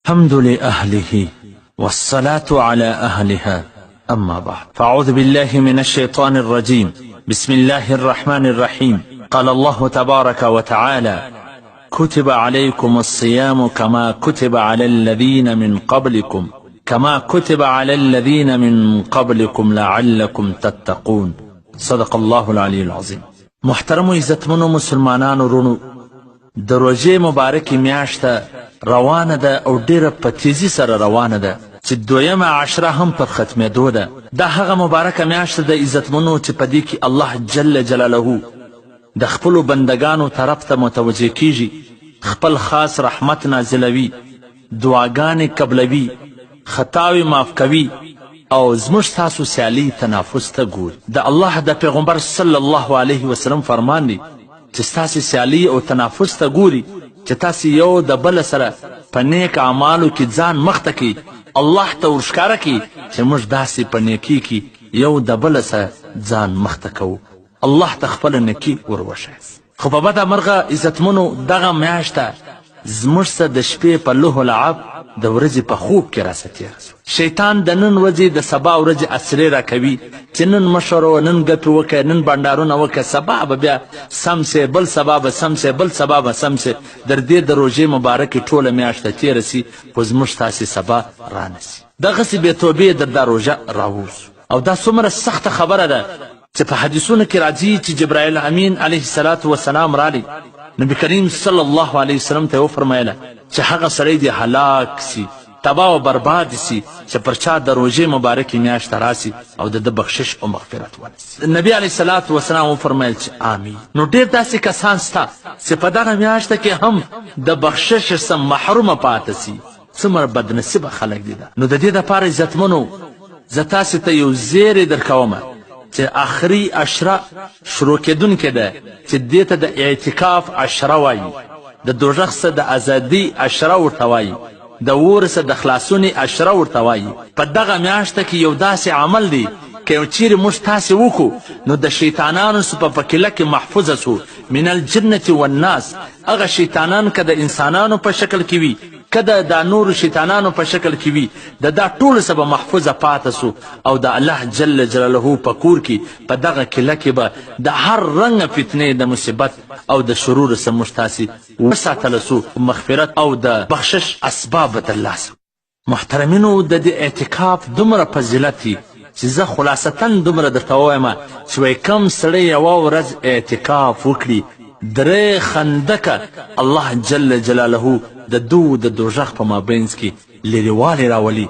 الحمد لأهله والصلاة على أهلها أما بعد فأعوذ بالله من الشيطان الرجيم بسم الله الرحمن الرحيم قال الله تبارك وتعالى كتب عليكم الصيام كما كتب على الذين من قبلكم لعلكم تتقون صدق الله العلي العظيم. محترم و عزتمنو مسلمانانو رونو د روژې مبارکې میاشته روانه ده او ډیره په تیزی سره روانه ده چې دویمه عشره هم پر ختمېدو ده. دا هغه مبارکه میاشته د عزتمنو چې په دې کې الله جل جلاله د خپلو بندګانو طرف ته متوجه کیږي، خپل خاص رحمت نازلوي، دعاګانې قبلوي، خطاوې معاف کوي او زموږ تاسو سیالي تنافس ته ګوري. د الله د پیغمبر صلی الله علیه وسلم فرمان دی چې ستاسې سیالي او تنافس ته ګوري چې تاسې یو د بل سره په نیک اعمالو کې ځان مخته کړي، الله ته ورښکاره کړي چې موږ داسې په نیکي کې یو د بل سره ځان مخته کوو، الله ته خپله نیکي وروښیي. خو په بده مرغه عزتمنو دغه میاشته زموږ څه د شپې په لهو لعب د ورځې په خوب کې راسه تېره سوه. شیطان د نن ورځې د سبا ورځې اسرې راکوي چې نن مشر و، نن ګپې وکړه، نن بنډارونه وکړه، سبا به بیا سم سې، بل سبا به سم سې، بل سبا به سم سې. در دې د روژې مبارکې ټوله میاشته تېره سي خو زموږ ستاسې سبا رانسي. دغسې بې توبې در دا روژه راووځو. او دا څومره سخته خبره ده چې په حدیثونو کې راځي چې جبرائیل امین علیه الصلاة وسلام رالی، نبی کریم صلی الله علیه وسلم ته وفرمایله چې هغه سړی دې هلاک سي، تباه و برباد سي چې پر چا د روژې مبارکې میاشته راسي او د ده بخشش او مغفرت ونسي. نبی علیه الصلاة وسلام وفرمایل چې آمین. نو ډېر داسې کسان سته چې په دغه میاشته کې هم د بخشش څخه محرومه پاته سي. څومره بدنصیبه خلک دي. نو د دې دپاره عزتمنو زه تاسې ته یو زیری درکومه چې آخري عشره شروع کېدونکې ده چې دې ته د اعتکاف عشره وایي، د دوژخ څخه د ازادي عشره ورته وایي، د اور څخه د خلاصونې عشره ورته وایي. په دغه میاشته کې یو داسې عمل دی که یو چیرې موږ تاسې وکړو نو د شیطانانو څخه په پکیله کې محفوظه سو، من الجنة والناس. هغه شیطانان که د انسانانو په شکل کې وي که د نورو شیطانانو په شکل کې وي د دا ټولو څخه به محفوظه پاته سو او د الله جل جلاله په کور کې په دغه کیله کې به د هر رنګه فتنې د مصیبت او د شرور څخه موږ تاسې وساتله سو، مغفرت او د بخشش اسباب به ترلاسه. محترمینو د دې اعتکاف دومره فضیلت دی چې زه خلاصتا دومره درته ووایم چې وایي کم سړی یوه ورځ اعتکاف وکړي 3 خندقه الله جل جلاله د دو د دوژخ په مابینځ کې لرېوالی راولي.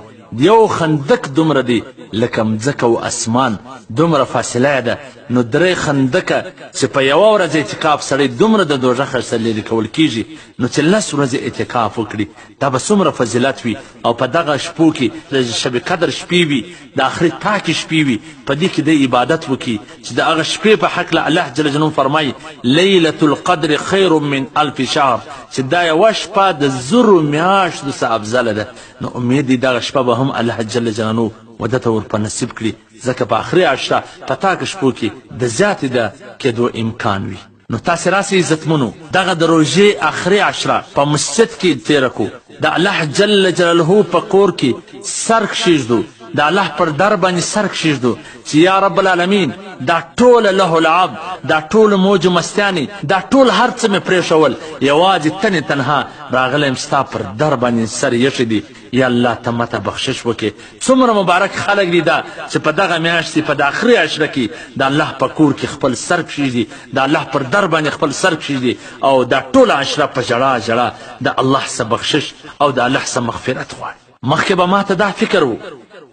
یو خندق دومره دی لکه مځکه و اسمان، دومره فاصله ده. نو 3 خندقه چې په یوه ورځ اعتکاف سړی دومره د دوژخ څخه لرې کول کیږي، نو چې 10 ورځې اعتکاف وکړي دا به څومره فضیلت وي. او په دغه شپو کې د شب قدر شپې وي، د آخرت پاکې شپې وي، په دې کې د عبادت وکړي چې د هغه شپې په هکله الله جل جلاله فرمایي لیلة القدر خیر من 1000 شهر، چې دا یوه شپه د 1000 میاشتو څخه افضله ده. نو امید دی دغه شپه به هم الله جل جلاله ودته ور په نصیب کړي، ځکه په آخري عشره په تاکه شپو کې د زیاتې د کېدو امکان وي. نو تاسې راسئ عزتمنو دغه د روژې آخري عشره په مسجد کې تېره کړو، د الله جل جلاله په کور کې سر کښېږدو، د الله پر در باندې سر کښېږدو چې یا رب العالمین دا ټوله له لعب، دا ټول موج مستیانې، دا ټول هر څه مې پرېښول، یوازې تنې تنها راغلی یم ستا پر در باندې سر ایښی دی. یا الله ته ماته بخشش وکړې. څومره مبارک خلک دي دا چې په دغه میاشتې په د آخري عشره کې د الله په کور کې خپل سر کښېږدي، د الله پر در باندې خپل سر کښېږدي او دا ټوله عشره په ژړا ژړا د الله څخه بخشش او د الله څخه مغفرت غواړي. مخکې به ماته دا فکر و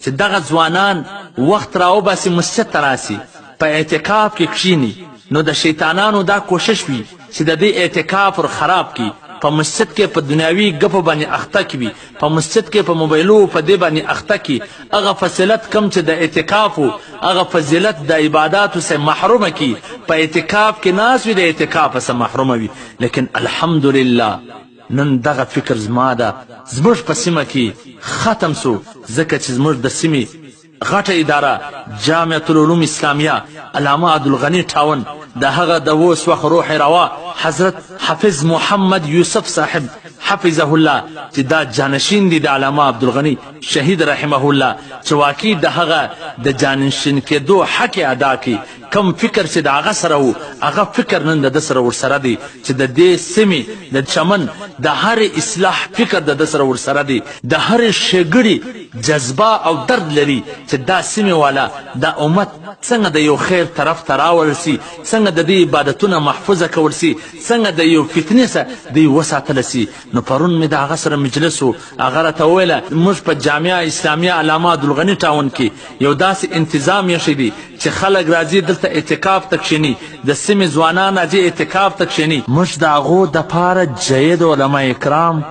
چې دغه ځوانان وخت راوباسي مسجد ته راسي په اعتکاف کې کښېني، نو د شیطانانو دا کوشش وي چې د دې اعتکاف ور خراب کړي، په مسجد کې په دنیاوي ګپو باندې اخته کړي، په مسجد کې په موبایلو په دې باندې اخته کړي. هغه فضیلت کم چې د اعتکاف و هغه فضیلت د عباداتو څخه محرومه کړي، په اعتکاف کې ناست وي د اعتکاف څخه محرومه وي. لیکن الحمدلله نن دغه فکر زما ده زموږ په سیمه کې ختم سو، ځکه چې زموږ د سیمې غټه اداره جامعة العلوم اسلامیه علامه عبدالغني ټاون د هغه د اوس وخت روح روا حضرت حافظ محمد یوسف صاحب حفظه الله چې دا جانشین دي د علامه عبدالغني شهید رحمه الله چې واقعي د هغه د جانشین کېدو حق ادا کړي. کم فکر چې د هغه سره و هغه فکر نن د ده سره ورسره دی چې د دې سیمې د چمن د هرې اصلاح فکر د ده سره ورسره دی. د هرې ښېګړي جذبه او درد لري چې دا سیمې والا دا امت څنګه د یو خیر طرف ته راوړل سي، څنګه د دې عبادتونه محفوظه کول سي، څنګه د یو فتنې څخه دوی وساتله سي. نو پرون مې د هغه سره مجلس و، هغه راته وویله موږ په جامعه اسلامیه علامه عبدالغني ټاون کې یو داسې انتظام ایښی دی چې خلک راځي دلته اعتکاف ته کښېني، د سیمې ځوانان راځي اعتکاف ته کښېني. موږ د هغو دپاره جید علما کرام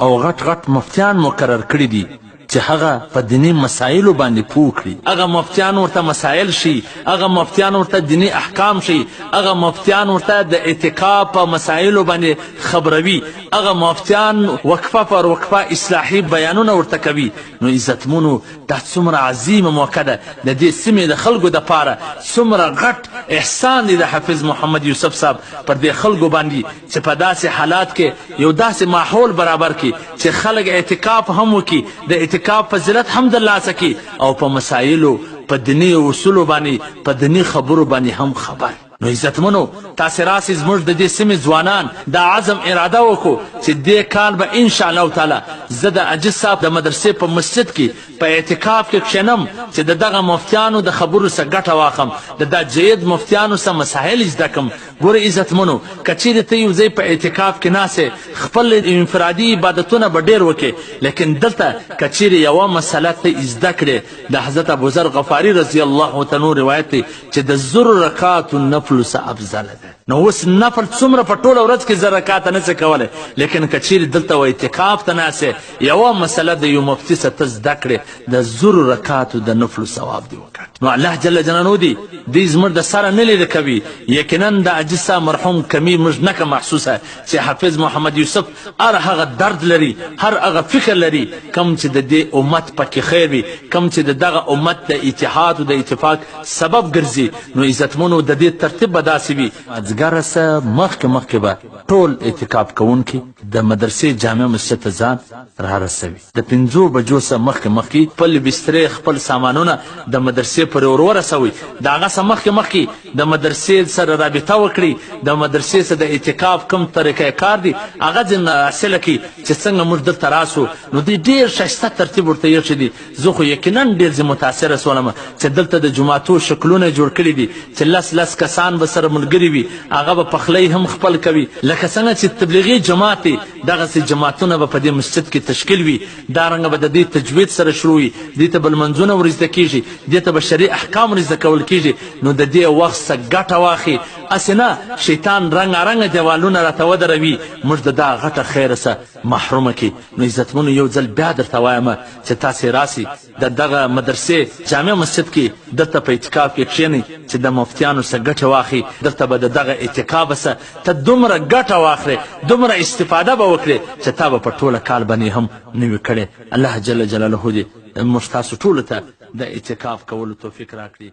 او غټ غټ مفتیان مقرر کړي دي چې هغه په دیني مسایلو باندې پوه کړي. هغه مفتیان ورته مسایل شي، هغه مفتیان ورته دیني احکام شي، هغه مفتیان ورته د اعتکاف په مسایلو باندې خبروي، هغه مفتیان وقفه پر وقفه اصلاحي بیانونه ورته کوي. نو عزتمنو دا څومره عظیمه موقع ده د دې سیمې د خلکو دپاره، څومره غټ احسان دی د حافظ محمد یوسف صاحب پر دې خلکو باندې چې په داسې حالات کې یو داسې ماحول برابر کړي چې خلک اعتکاف هم وکړي، د اعتکاف فضیلت هم ترلاسه کړي او په مسایلو په دیني اصولو باندې په دیني خبرو باندې هم خبر. نو عزتمنو تاسې راسئ زموږ د دې سیمې ځوانان دا عزم اراده وکړو چې دې کال به انشاءالله تعالی زه د عجیز صاحب د مدرسې په مسجد کې په اعتکاف کې کښېنم چې د دغه مفتیانو د خبرو څخه ګټه واخلم، د دا جید مفتیانو څخه مسایل زده کړم. ګورئ عزتمنو که چیرې ته یو ځای په اعتکاف کې ناست خپل انفرادي عبادتونه به ډېر وکړې، لیکن دلته که چیرې یوه مسله ته زده کړې، د حضرت ابوذر غفاري رضی الله عنه روایت دی چې د 10 رکعاتو نفلو څه افضل ده. نو اوس نفل څومره په ټوله ورځ کې 10 رکعاته نسې کولی، لیکن که چیرې دلته و اعتکاف ته ناستې یوه مسله د یو مفتي څخه ته زده کړې د 10 رکعاتو د نفلو ثواب دې وکړ. نو الله جل جلاله دی دوی زموږ د سره نه لیده کوي. یقینا د عجیز صاحب مرحوم کمی موږ نه که محسوسه چې حافظ محمد یوسف هر هغه درد لري، هر هغه فکر لري کم چې د دې امت پکې خیر وي، کم چې د دغه امت د اتحاد او د اتفاق سبب ګرځي. نو عزتمنو د دې ترتیب به داسې وي مازدیګره څه مخکې به ټول اعتکاف کوونکي د مدرسې جامع مسجد ته ځان رارسوي، د 5 بجو څخه مخکې خپل بسترې خپل سامانونه د مدرسې پورې ورسوي، د هغه څخه مخکې د مدرسې سره رابطه وکړي، د مدرسې سره د اعتکاف کوم طریقه کار دی هغه ځینې حاصله کړي چې څنګه موږ دلته راسو. نو دوی ډېر ښایسته ترتیب ورته ایښی دی. زه خو یقینا ډېر زه متاثره شولم چې دلته د جوماتو شکلونه جوړ کړي دي چې 10 کسان به سره ملګري وي، هغه به پخلی هم خپل کوي لکه څنګه چې تبلیغي جماعت دی دغسې جماعتونه به په دې مسجد کې تشکیل وي. دارنګه به د دې تجوید سره شروع وي، دې ته به لمنځونه ور زده کېږي، دې ته به شرعي احکام ور زده کول کېږي. نو د دې وخت څخه ګټه واخلي، هسې نه شیطان رنګارنګه دیوالونه راته ودروي موږ د دا غټه خیره څخه محرومه کړي. نو عزتمنو یو ځل بیا درته وایم چې تاسې راسئ د دغه مدرسې جامع مسجد کې دلته په اعتکاف کې کښېنئ چې د مفتیانو څخه ګټه واخلي. دلته به د دغه اعتکاف څخه ته دومره ګټه واخلې، دومره استفاده به وکړې چې تا به په ټوله کال باندې هم نه وي کړې. الله جل جلاله دې موږ تاسو ټولو ته د اعتکاف کولو توفیق راکړي.